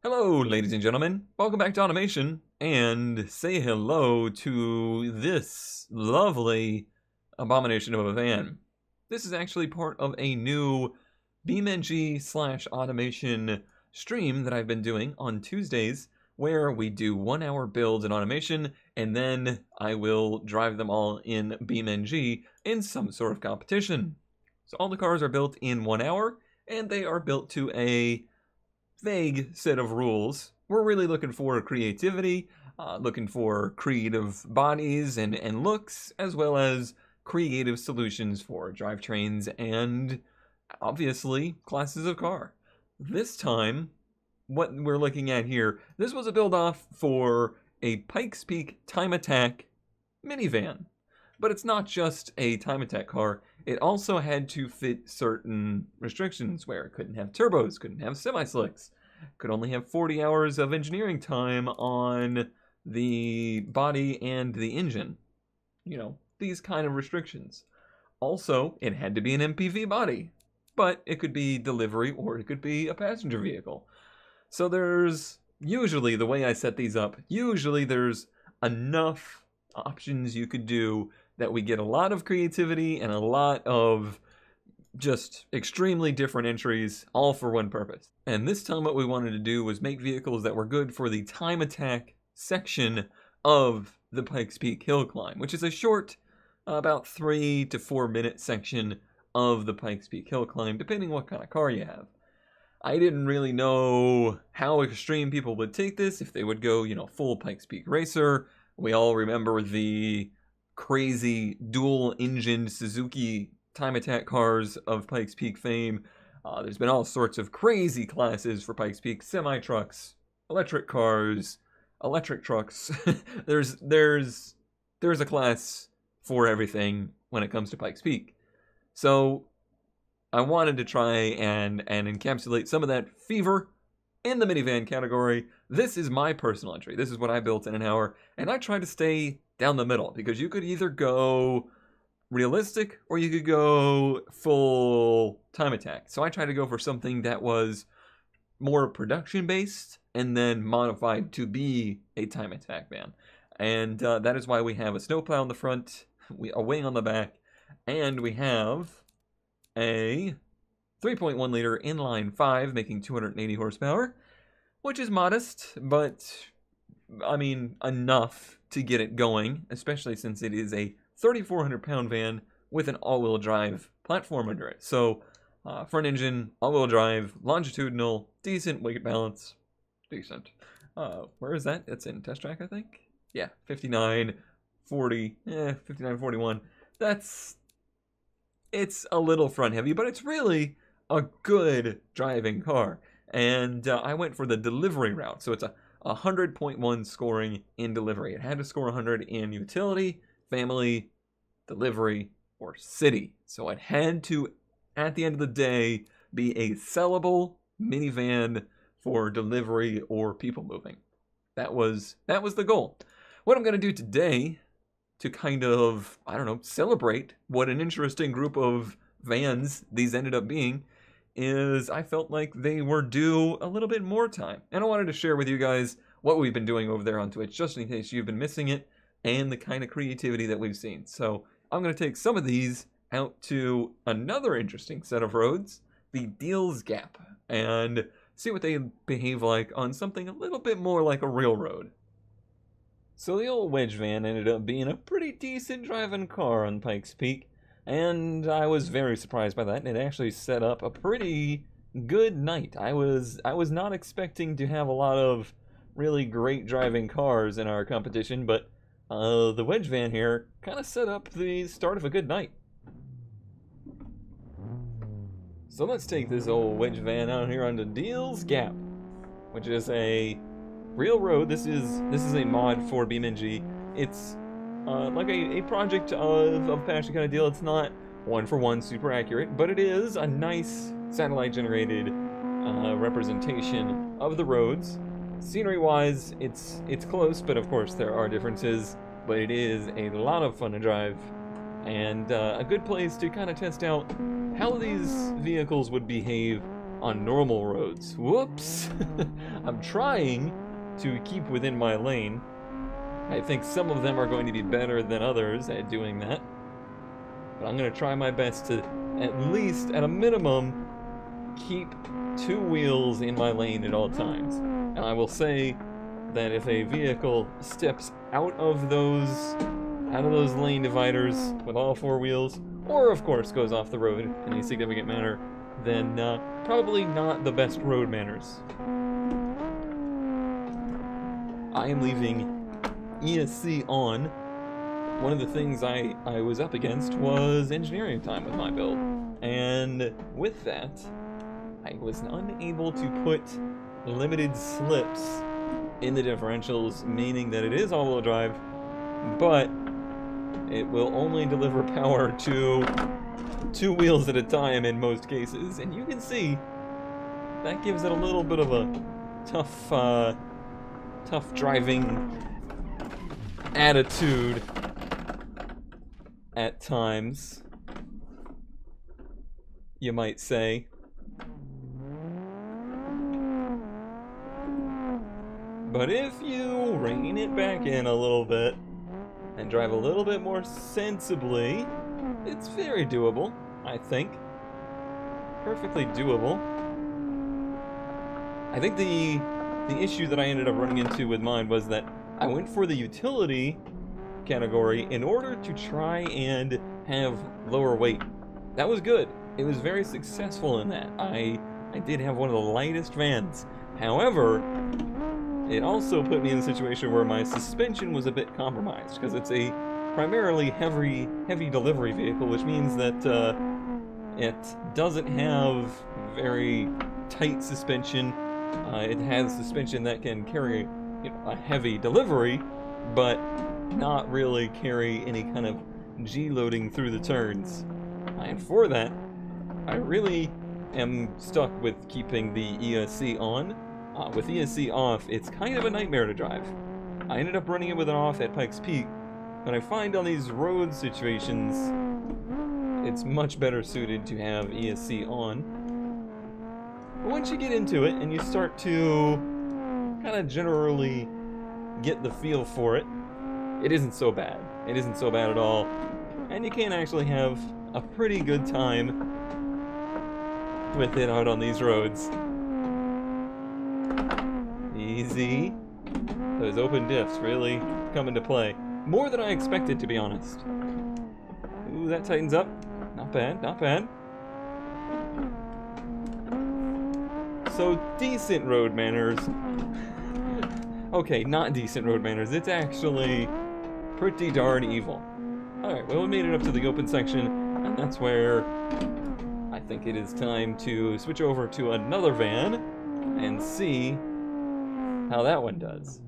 Hello, ladies and gentlemen. Welcome back to Automation, and say hello to this lovely abomination of a van. This is actually part of a new BeamNG/automation stream that I've been doing on Tuesdays, where we do 1-hour builds in automation, and then I will drive them all in BeamNG in some sort of competition. So all the cars are built in 1 hour, and they are built to a vague set of rules. We're really looking for creativity, looking for creative bodies and looks, as well as creative solutions for drivetrains and, obviously, classes of car. This time, what we're looking at here, this was a build-off for a Pikes Peak Time Attack minivan. But it's not just a time attack car, it also had to fit certain restrictions where it couldn't have turbos, couldn't have semi-slicks, could only have 40 hours of engineering time on the body and the engine. You know, these kind of restrictions. Also, it had to be an MPV body, but it could be delivery or it could be a passenger vehicle. So there's, usually the way I set these up, usually there's enough options you could do that we get a lot of creativity and a lot of just extremely different entries, all for one purpose. And this time what we wanted to do was make vehicles that were good for the time attack section of the Pikes Peak hill climb, which is a short, about 3 to 4 minute section of the Pikes Peak hill climb, depending what kind of car you have. I didn't really know how extreme people would take this, if they would go, you know, full Pikes Peak racer. We all remember the crazy dual-engined Suzuki time attack cars of Pikes Peak fame. There's been all sorts of crazy classes for Pikes Peak: semi-trucks, electric cars, electric trucks. there's a class for everything when it comes to Pikes Peak. So I wanted to try and encapsulate some of that fever in the minivan category. This is my personal entry. This is what I built in an hour, and I tried to stay down the middle, because you could either go realistic or you could go full time attack. So I tried to go for something that was more production based and then modified to be a time attack van. And that is why we have a snowplow in the front, a wing on the back, and we have a 3.1 liter inline 5 making 280 horsepower, which is modest, but I mean enough to get it going, especially since it is a 3,400 pound van with an all-wheel drive platform under it. So front engine, all-wheel drive, longitudinal, decent weight balance, decent. Where is that? It's in Test Track, I think. Yeah, 5940, 5941. It's a little front heavy, but it's really a good driving car. And I went for the delivery route, so it's a 100.1 scoring in delivery. It had to score 100 in utility, family, delivery, or city. So it had to, at the end of the day, be a sellable minivan for delivery or people moving. That was the goal. What I'm going to do today to kind of, I don't know, celebrate what an interesting group of vans these ended up being is I felt like they were due a little bit more time. And I wanted to share with you guys what we've been doing over there on Twitch, just in case you've been missing it, and the kind of creativity that we've seen. So I'm going to take some of these out to another interesting set of roads, the Deals Gap, and see what they behave like on something a little bit more like a real road. So the old wedge van ended up being a pretty decent driving car on Pikes Peak, and I was very surprised by that. It actually set up a pretty good night. I was not expecting to have a lot of really great driving cars in our competition, but the wedge van here kind of set up the start of a good night. So let's take this old wedge van out here onto Deals Gap, which is a real road. This is a mod for BeamNG. It's like a project of passion kind of deal. It's not one-for-one super accurate, but it is a nice satellite-generated representation of the roads. Scenery-wise, it's close, but of course there are differences. But it is a lot of fun to drive, and a good place to kind of test out how these vehicles would behave on normal roads. Whoops! I'm trying to keep within my lane. I think some of them are going to be better than others at doing that. But I'm going to try my best to, at least, at a minimum, keep 2 wheels in my lane at all times. And I will say that if a vehicle steps out of those lane dividers with all 4 wheels, or of course goes off the road in a significant manner, then probably not the best road manners. I am leaving ESC on. One of the things I was up against was engineering time with my build, and with that, I was unable to put limited slips in the differentials, meaning that it is all-wheel drive, but it will only deliver power to 2 wheels at a time in most cases, and you can see that gives it a little bit of a tough driving attitude at times, you might say. But if you rein it back in a little bit and drive a little bit more sensibly, it's very doable, I think. Perfectly doable. I think the issue that I ended up running into with mine was that I went for the utility category in order to try and have lower weight. That was good. It was very successful in that. I did have one of the lightest vans. However, it also put me in a situation where my suspension was a bit compromised, because it's a primarily heavy delivery vehicle, which means that it doesn't have very tight suspension. It has suspension that can carry, you know, a heavy delivery, but not really carry any kind of G-loading through the turns. And for that, I really am stuck with keeping the ESC on. With ESC off, it's kind of a nightmare to drive. I ended up running it with it off at Pikes Peak, but I find on these road situations, it's much better suited to have ESC on. But once you get into it and you start to kind of generally get the feel for it, it isn't so bad. It isn't so bad at all. And you can actually have a pretty good time with it out on these roads. Easy. Those open diffs really come into play. More than I expected, to be honest. Ooh, that tightens up. Not bad, not bad. So, decent road manners. Okay, not decent road manners. It's actually pretty darn evil. Alright, well, we made it up to the open section, and that's where I think it is time to switch over to another van and see how that one does.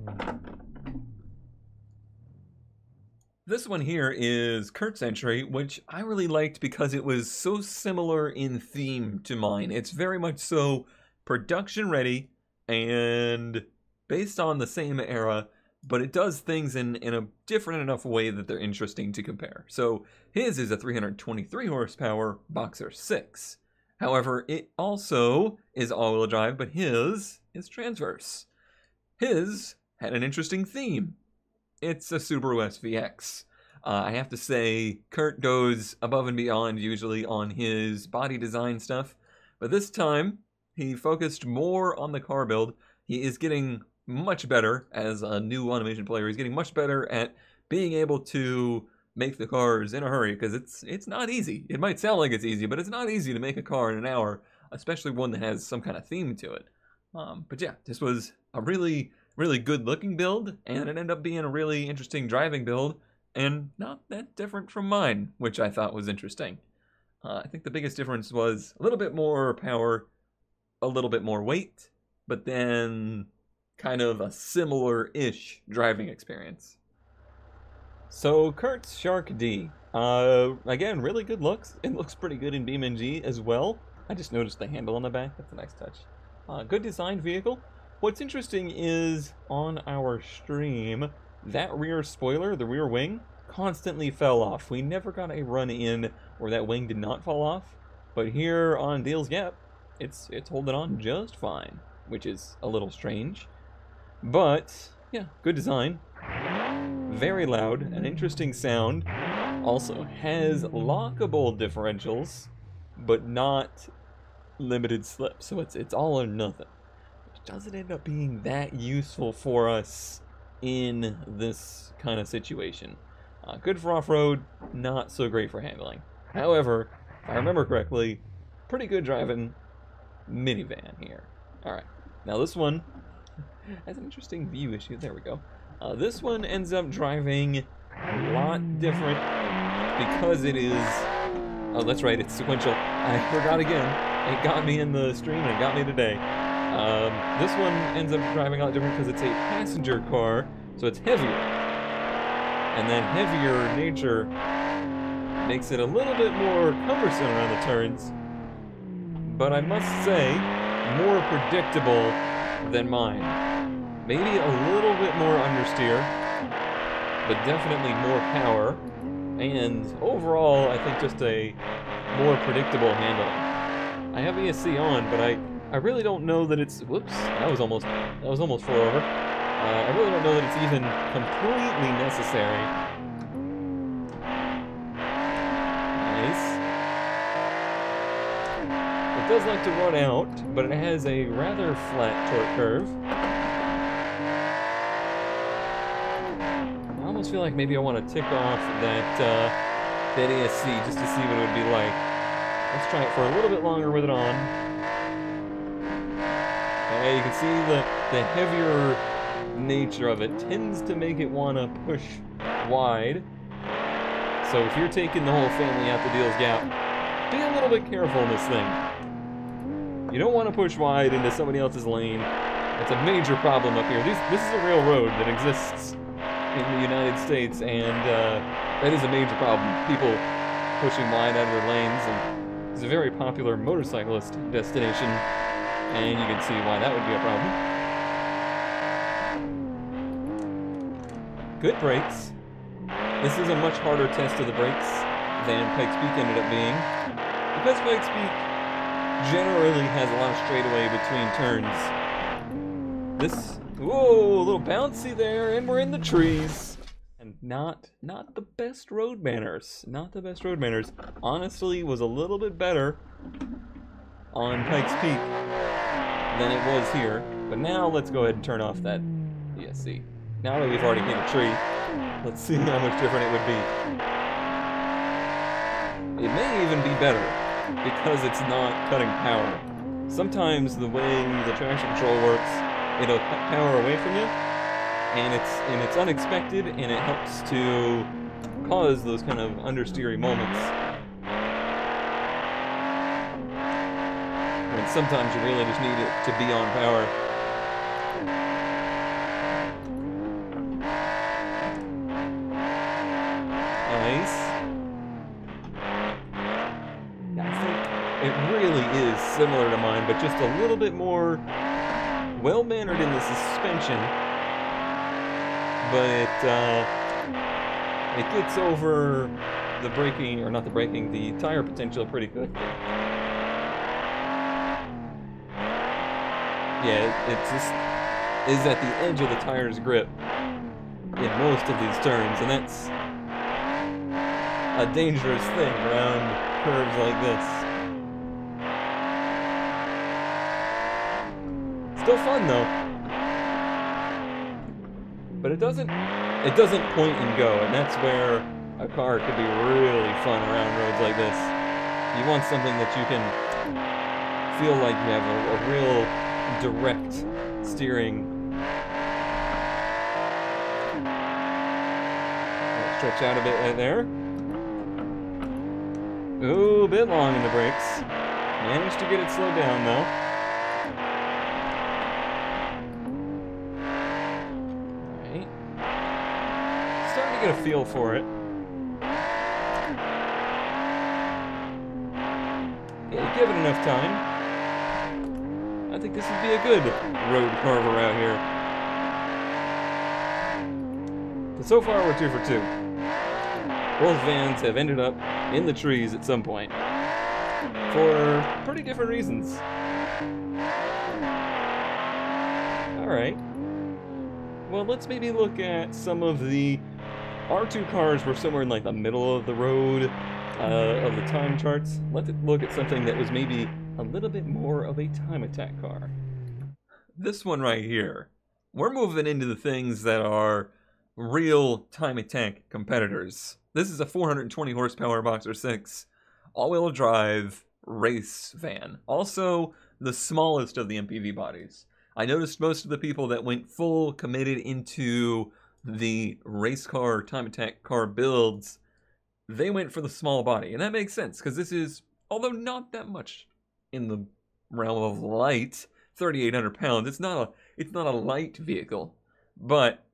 This one here is Kurt's entry, which I really liked because it was so similar in theme to mine. It's very much so production ready and based on the same era, but it does things in a different enough way that they're interesting to compare. So his is a 323 horsepower Boxer 6. However, it also is all-wheel drive, but his is transverse. His had an interesting theme. It's a Subaru SVX. I have to say, Kurt goes above and beyond usually on his body design stuff, but this time he focused more on the car build. He is getting much better as a new automation player. He's getting much better at being able to make the cars in a hurry, because it's not easy. It might sound like it's easy, but it's not easy to make a car in an hour, especially one that has some kind of theme to it. But yeah, this was a really good looking build, and it ended up being a really interesting driving build, and not that different from mine, which I thought was interesting. I think the biggest difference was a little bit more power, a little bit more weight, but then kind of a similar-ish driving experience. So Kurt's Shark D, again, really good looks. It looks pretty good in BeamNG as well. I just noticed the handle on the back. That's a nice touch. Good designed vehicle. What's interesting is on our stream, that rear spoiler, the rear wing, constantly fell off. We never got a run in where that wing did not fall off. But here on Dale's Gap, it's holding on just fine, which is a little strange. But yeah, good design. Very loud, an interesting sound. Also has lockable differentials, but not limited slip. So it's all or nothing, which doesn't end up being that useful for us in this kind of situation. Good for off-road, not so great for handling. However, if I remember correctly, pretty good driving minivan here. Alright, now this one has an interesting view issue. There we go. This one ends up driving a lot different because it is... Oh, that's right, it's sequential. I forgot again. It got me in the stream and it got me today. This one ends up driving a lot different because it's a passenger car, so it's heavier. And that heavier nature makes it a little bit more cumbersome around the turns. But I must say, more predictable than mine. Maybe a little bit more understeer, but definitely more power. And overall, I think just a more predictable handling. I have ESC on, but I really don't know that it's... Whoops, that was almost flew over. I really don't know that it's even completely necessary. Nice. It does like to run out, but it has a rather flat torque curve. I almost feel like maybe I want to tick off that ESC just to see what it would be like. Let's try it for a little bit longer with it on. You can see the heavier nature of it tends to make it want to push wide. So if you're taking the whole family out the Deals Gap, be a little bit careful in this thing. You don't want to push wide into somebody else's lane. That's a major problem up here. This is a real road that exists in the United States, and that is a major problem. People pushing wide out of their lanes, and it's a very popular motorcyclist destination, and you can see why that would be a problem. Good brakes. This is a much harder test of the brakes than Pikes Peak ended up being, because Pikes Peak generally has a lot of straightaway between turns. This, whoa, a little bouncy there, and we're in the trees. And not the best road manners. Not the best road manners. Honestly, was a little bit better on Pikes Peak than it was here. But now let's go ahead and turn off that ESC. Now that we've already hit a tree, let's see how much different it would be. It may even be better because it's not cutting power. Sometimes the way the traction control works, it'll cut power away from you, and it's unexpected, and it helps to cause those kind of understeery moments. When sometimes you really just need it to be on power. Nice. It really is similar to mine, but just a little bit more well-mannered in the suspension. But it gets over the braking, or not the braking, the tire potential pretty good. Yeah, it just is at the edge of the tire's grip in most of these turns, and that's a dangerous thing around curves like this. Still fun though, but it doesn't point and go, and that's where a car could be really fun around roads like this. You want something that you can feel like you have a real direct steering. Stretch out a bit right there. Ooh, a bit long in the brakes. Managed to get it slowed down though. Alright. Starting to get a feel for it. Yeah, give it enough time. I think this would be a good road carver out here. But so far we're 2 for 2. Both vans have ended up in the trees at some point for pretty different reasons. Alright. Well, let's maybe look at some of the... Our two cars were somewhere in like the middle of the road of the time charts. Let's look at something that was maybe a little bit more of a time attack car. This one right here. We're moving into the things that are real time attack competitors. This is a 420 horsepower Boxer 6 all-wheel drive race van. Also, the smallest of the MPV bodies. I noticed most of the people that went full committed into the race car, time attack car builds, they went for the small body. And that makes sense, because this is, although not that much in the realm of light, 3,800 pounds, it's not a light vehicle, but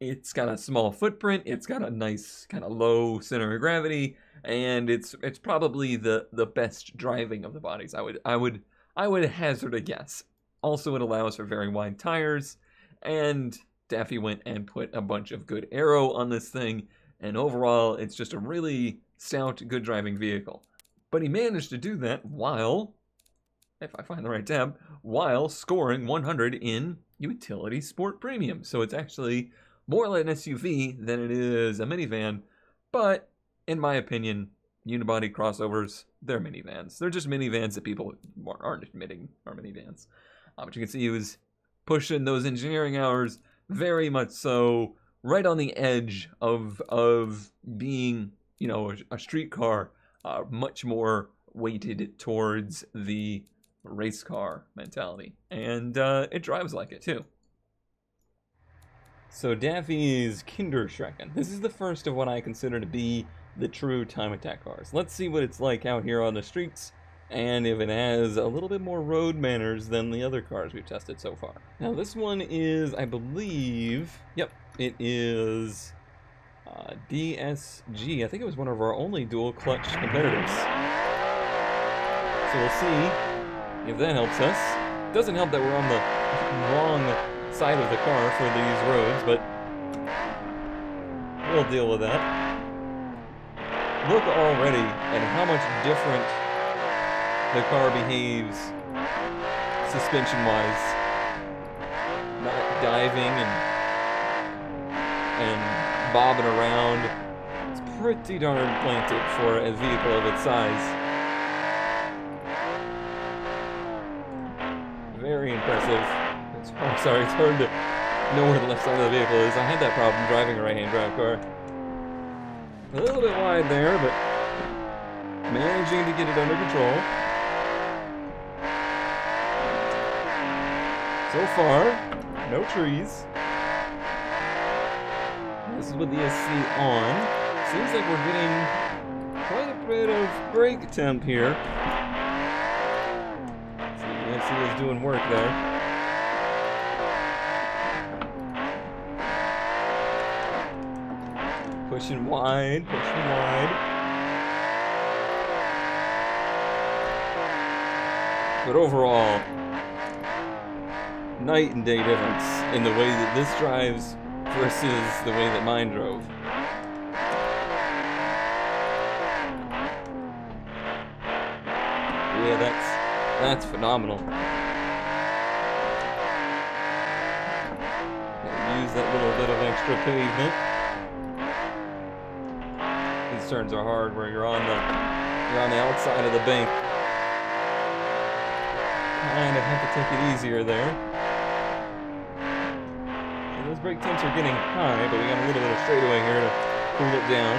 it's got a small footprint, it's got a nice kind of low center of gravity, and it's probably the best driving of the bodies. I would hazard a guess. Also, it allows for very wide tires, and Daffy went and put a bunch of good aero on this thing, and overall, it's just a really stout, good driving vehicle. But he managed to do that while, if I find the right tab, while scoring 100 in Utility Sport Premium. So it's actually more like an SUV than it is a minivan, but in my opinion, unibody crossovers, they're minivans. They're just minivans that people aren't admitting are minivans. But you can see he was pushing those engineering hours very much so, right on the edge of being, you know, a street car, much more weighted towards the race car mentality. And it drives like it too. So Daffy's Kinderschrecken. This is the first of what I consider to be the true time attack cars. Let's see what it's like out here on the streets, and if it has a little bit more road manners than the other cars we've tested so far. Now this one is, I believe, yep, it is DSG. I think it was one of our only dual clutch competitors. So we'll see if that helps us. It doesn't help that we're on the wrong side of the car for these roads, but we'll deal with that. Look already at how much different the car behaves suspension-wise. Not diving and bobbing around. It's pretty darn planted for a vehicle of its size. Very impressive. I'm sorry, it's hard to know where the left side of the vehicle is. I had that problem driving a right-hand drive car. A little bit wide there, but managing to get it under control. So far, no trees. This is with the SC on. Seems like we're getting quite a bit of brake temp here. So the SC is doing work there. Pushing wide, pushing wide. But overall, night and day difference in the way that this drives versus the way that mine drove. Yeah, that's phenomenal. Gotta use that little bit of extra pavement. These turns are hard where you're on the outside of the bank. Kind of have to take it easier there. So those brake temps are getting high, but we got a little bit of straightaway here to cool it down.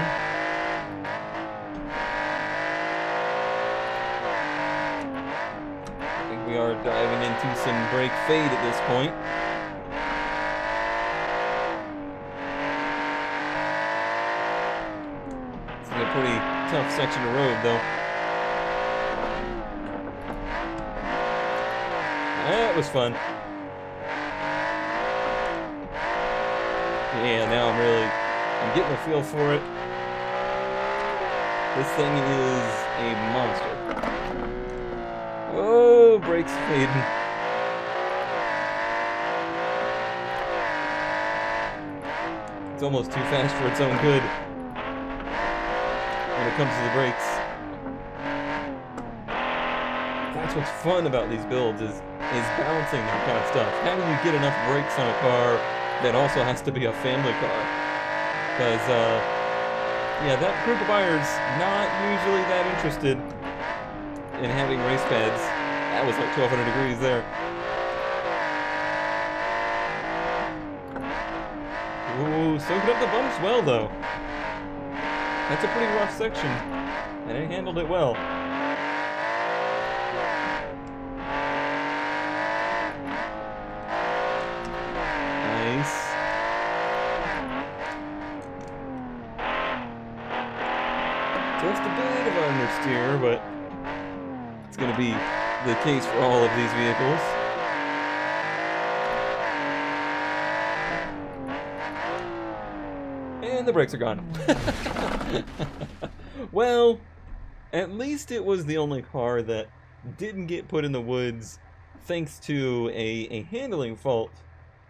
I think we are diving into some brake fade at this point. A pretty tough section of road, though. That was fun. Yeah, now I'm getting a feel for it. This thing is a monster. Oh, brakes fading. It's almost too fast for its own good when it comes to the brakes. That's what's fun about these builds is balancing that kind of stuff. How do you get enough brakes on a car that also has to be a family car? Because, yeah, that group of buyers not usually that interested in having race pads. That was like 1200 degrees there. Ooh, soaking up the bumps well, though. That's a pretty rough section, and it handled it well. Nice. Just a bit of understeer, but it's going to be the case for all of these vehicles. And the brakes are gone. Well, at least it was the only car that didn't get put in the woods thanks to a handling fault.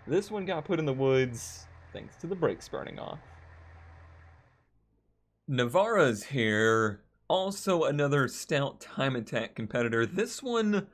This one got put in the woods thanks to the brakes burning off. Navara's here, also another stout time attack competitor. This one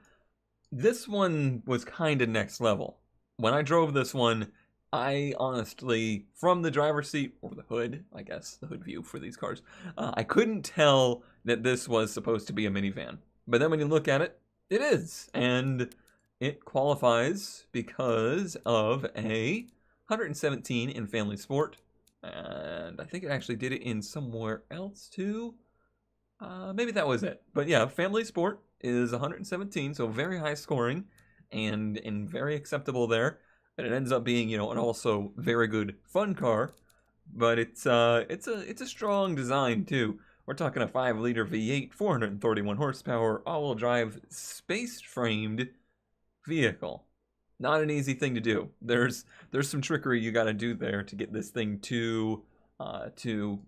was kind of next level. When I drove this one, I honestly, from the driver's seat, or the hood, I guess, the hood view for these cars, I couldn't tell that this was supposed to be a minivan. But then when you look at it, it is. And it qualifies because of a 117 in Family Sport. And I think it actually did it in somewhere else too. Maybe that was it. But yeah, Family Sport is 117, so very high scoring and very acceptable there. And it ends up being, you know, an also very good fun car, but it's a strong design too. We're talking a 5-liter V8, 431 horsepower, all-wheel drive, space-framed vehicle. Not an easy thing to do. There's some trickery you got to do there to get this thing to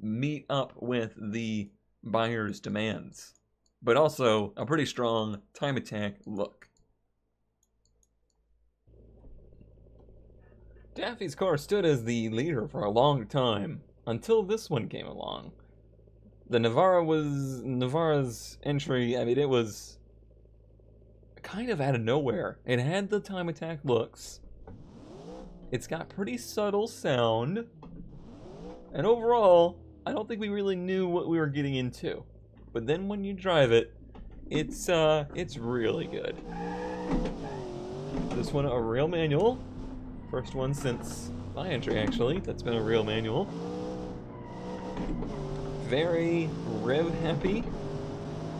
meet up with the buyer's demands, but also a pretty strong time attack look. Daffy's car stood as the leader for a long time, until this one came along. The Navara's entry, I mean, it was kind of out of nowhere. It had the time attack looks. It's got pretty subtle sound. And overall, I don't think we really knew what we were getting into. But then when you drive it, it's really good. This one, a real manual. First one since my entry, actually. That's been a real manual. Very rev happy.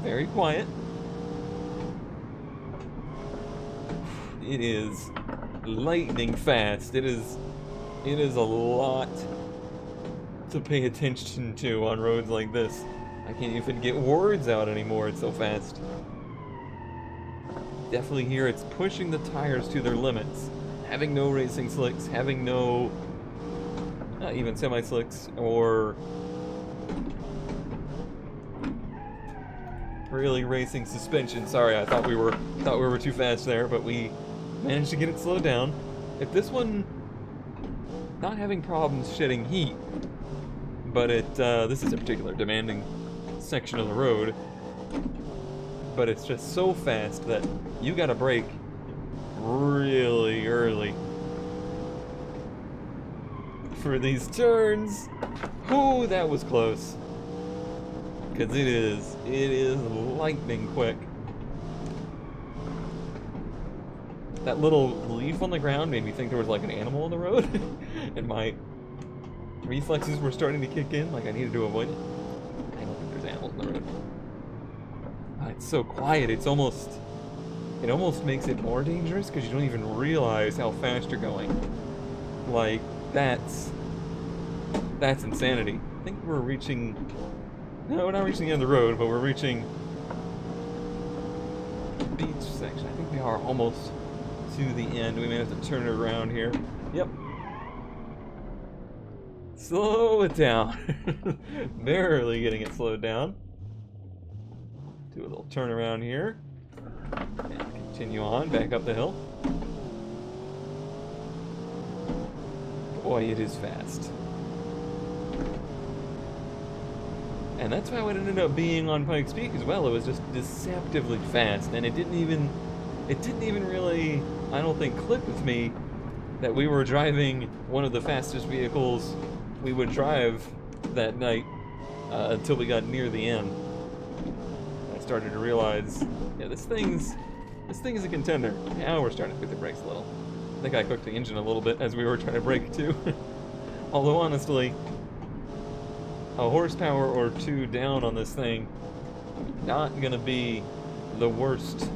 Very quiet. It is lightning fast. It is a lot to pay attention to on roads like this. I can't even get words out anymore. It's so fast. Definitely here it's pushing the tires to their limits. Having no racing slicks, having no, not even semi-slicks, or really racing suspension. Sorry, I thought we were too fast there, but we managed to get it slowed down. If this one, not having problems shedding heat, but this is a particular demanding section of the road, but it's just so fast that you gotta brake really early for these turns. Ooh, that was close. Because it is lightning quick. That little leaf on the ground made me think there was like an animal on the road, and my reflexes were starting to kick in, like I needed to avoid it. I don't think there's animals on the road. It's so quiet, it almost makes it more dangerous because you don't even realize how fast you're going. Like, that's insanity. I think we're reaching, no, we're not reaching the end of the road, but we're reaching the beach section. I think we are almost to the end. We may have to turn it around here. Yep. Slow it down. Barely getting it slowed down. Do a little turn around here. And continue on, back up the hill. Boy, it is fast. And that's why it ended up being on Pikes Peak as well. It was just deceptively fast, and it didn't even really, I don't think, click with me that we were driving one of the fastest vehicles we would drive that night until we got near the end. I started to realize, yeah, this thing is a contender. Now we're starting to put the brakes a little. I think I cooked the engine a little bit as we were trying to brake too. Although honestly, a horsepower or two down on this thing, not gonna be the worst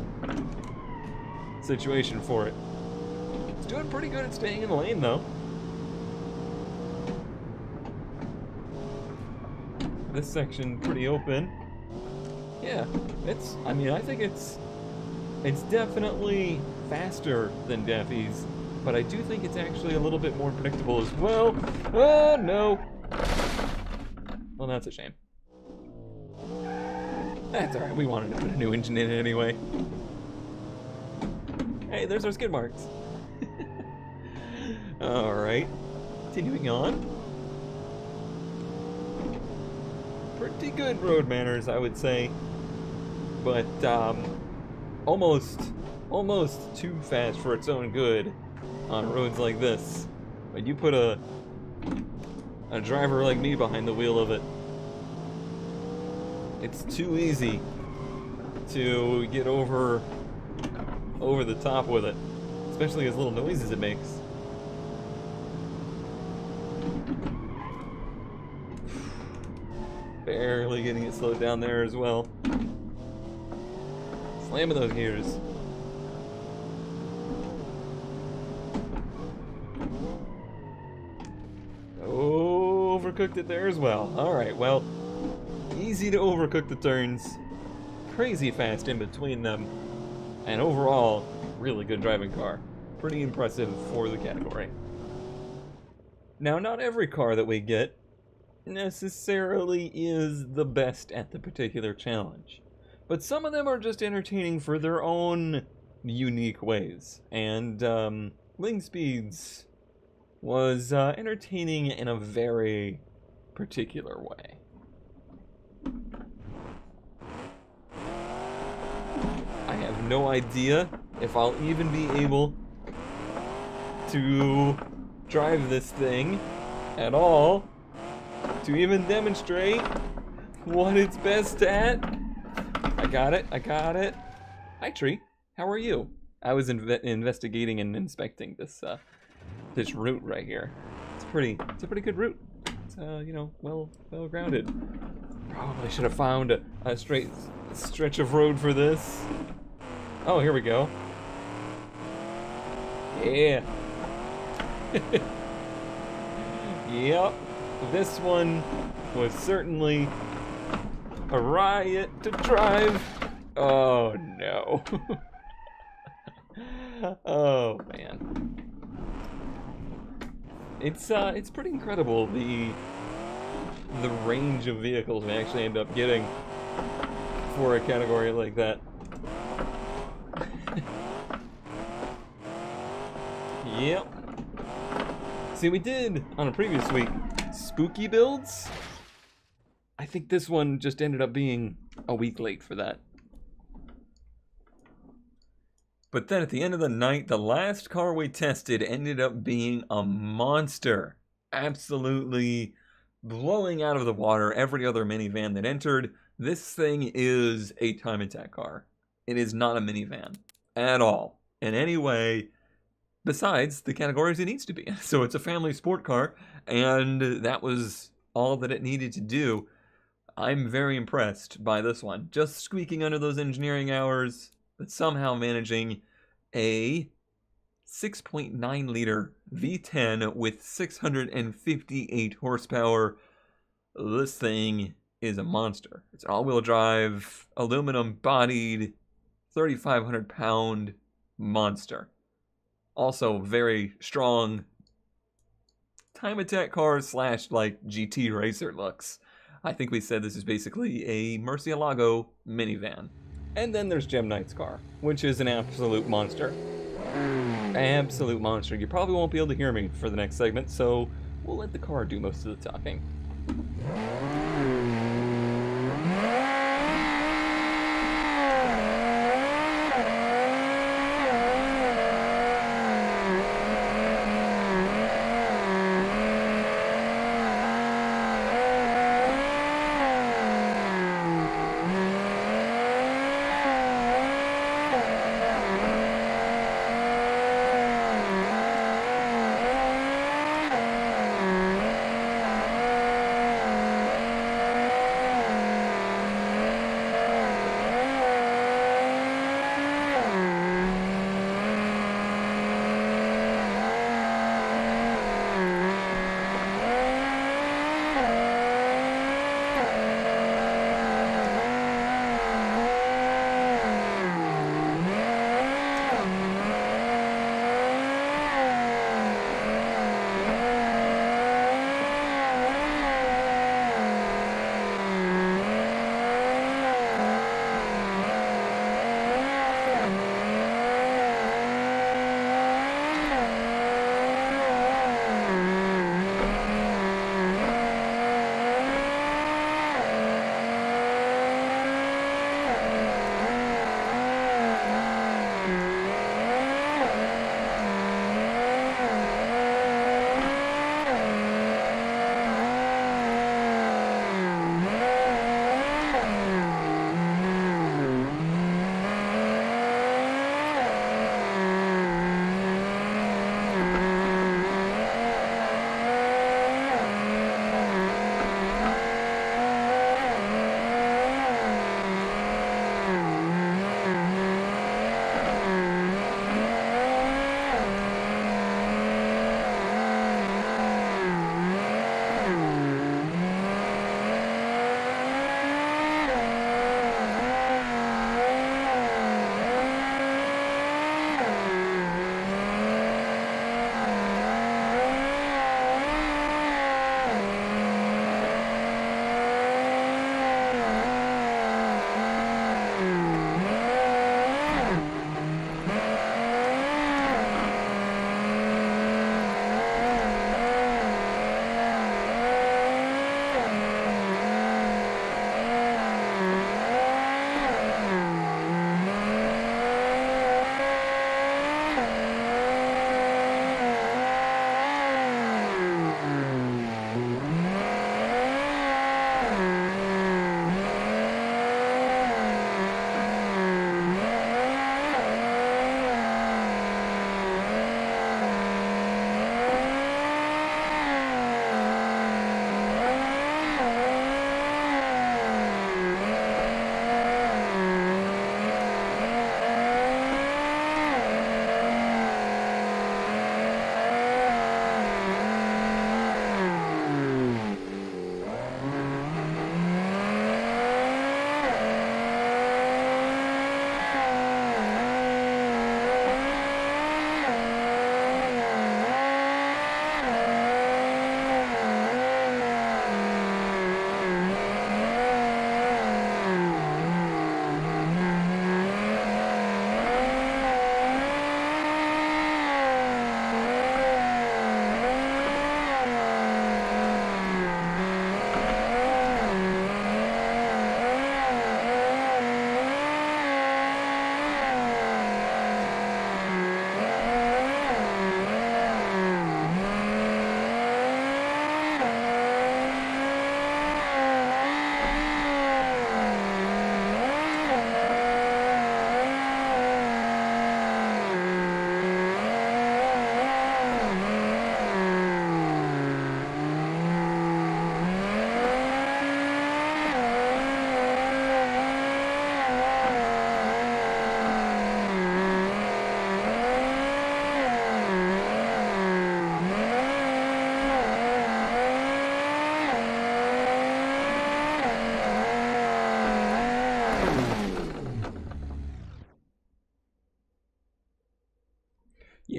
situation for it. It's doing pretty good at staying in the lane though. This section pretty open. Yeah, I think it's definitely faster than Daffy's, but I do think it's actually a little bit more predictable as well. Oh no! Well, that's a shame. That's alright, we wanted to put a new engine in it anyway. Hey, there's our skid marks. Alright, continuing on. Pretty good road manners, I would say. But, almost too fast for its own good on roads like this. When you put a driver like me behind the wheel of it, it's too easy to get over the top with it, especially as little noises it makes. Barely getting it slowed down there as well. Slamming those gears. Overcooked it there as well. Alright, well, easy to overcook the turns. Crazy fast in between them. And overall, really good driving car. Pretty impressive for the category. Now, not every car that we get necessarily is the best at the particular challenge. But some of them are just entertaining for their own unique ways. And Ling Speeds was entertaining in a very particular way. I have no idea if I'll even be able to drive this thing at all to even demonstrate what it's best at. I got it. Hi, Tree. How are you? I was investigating and inspecting this this route right here. It's a pretty good route. It's you know, well grounded. Probably should have found a straight stretch of road for this. Oh, here we go. Yeah. Yep. This one was certainly a riot to drive. Oh no. Oh man. It's pretty incredible the range of vehicles we actually end up getting for a category like that. Yep. See, we did on a previous week spooky builds. I think this one just ended up being a week late for that. But then at the end of the night, the last car we tested ended up being a monster. Absolutely blowing out of the water every other minivan that entered. This thing is a time attack car. It is not a minivan at all in any way besides the categories it needs to be. So it's a family sport car, and that was all that it needed to do. I'm very impressed by this one. Just squeaking under those engineering hours, but somehow managing a 6.9 liter V10 with 658 horsepower. This thing is a monster. It's all-wheel drive, aluminum bodied, 3,500 pound monster. Also very strong time attack car slash like GT racer looks. I think we said this is basically a Murcielago minivan. And then there's Gem Knight's car, which is an absolute monster. Absolute monster. You probably won't be able to hear me for the next segment, so we'll let the car do most of the talking.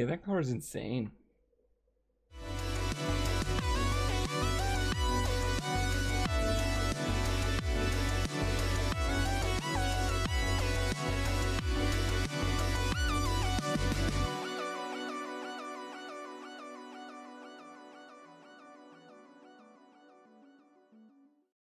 Yeah, that car is insane.